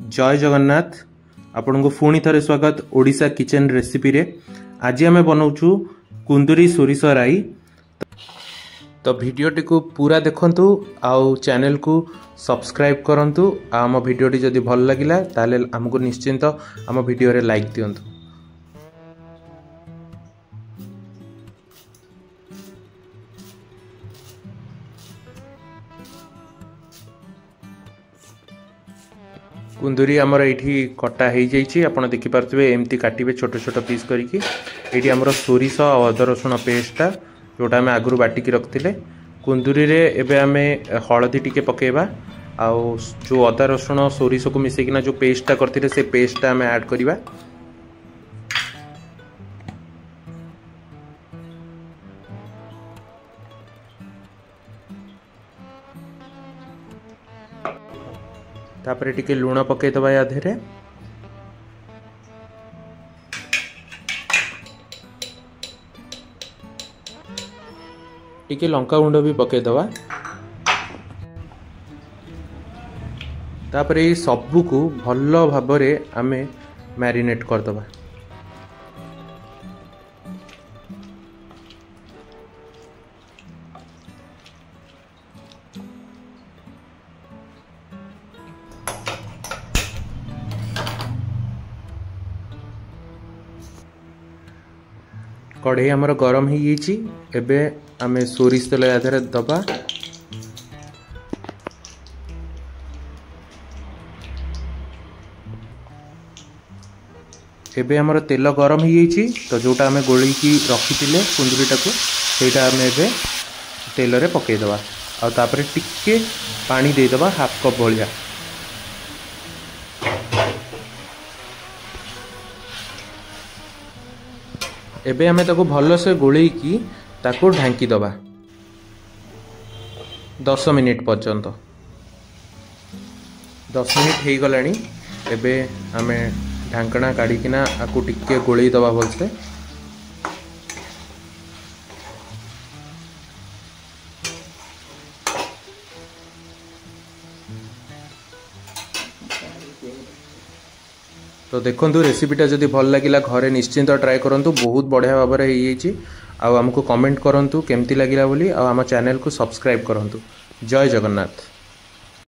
जय जगन्नाथ। आपण को पुणी थे स्वागत ओडिशा किचन रेसिपी रे। आज आम बनाऊँ कुंदुरी सोरिष राई। तो वीडियोटी को पूरा देखंतु आउ चैनल को सब्सक्राइब करंतु। आम वीडियोटी जदि भल लगिला ताले हमको निश्चिंत आम वीडियो रे लाइक दियंतु। कुंदुरी आमर ये कटा हो जाइए। आपड़ देखिपे एमती काटे छोट छोट पीस करके। ये आमर सोरिष और अदा रसुण पेस्टा जोटा आम आगु बाटिकी रखते। कुंदुरी रे एबे आमे हलदी टिके पकेबा आउ जो अदा रसुण सोरिष को मिसेकिना जो पेस्टा करते से पेस्टा आम ऐड करवा। तापरे टिके लुण पकईदबा या देहरे। टिके लंका गुंड भी पकईदबा। तापरे सबू को भल भाबरे आमे मैरिनेट करदबा। कढ़ई आमर गरम हो एबे आमे सोरिष तेल आधार दबा। एबे आमर तेल गरम हो तो जोटा आमे गोली की रखी कुंदुरीटा को सेटा आमे एबे तेल रे पकईदबा। आ तापरे टिके पानी देदबा हाफ कप भलिया। एबे आमे ताको भल से गोलेई की ताको ढांकी दबा 10 मिनिट पर्यंत। 10 मिनिट हो गलानी। एबे आमे ढांकना काढ़िकिना आकु टिके गोलेई दबा भलसे। तो देखंतु रेसिपीटा जदि भल लगिला घरे निश्चिंत ट्राए करंतु। बहुत बढ़िया भाव में हो आमको कमेंट करंतु केमती लगिला बोली। आम चैनल को सब्सक्राइब करंतु। जय जगन्नाथ।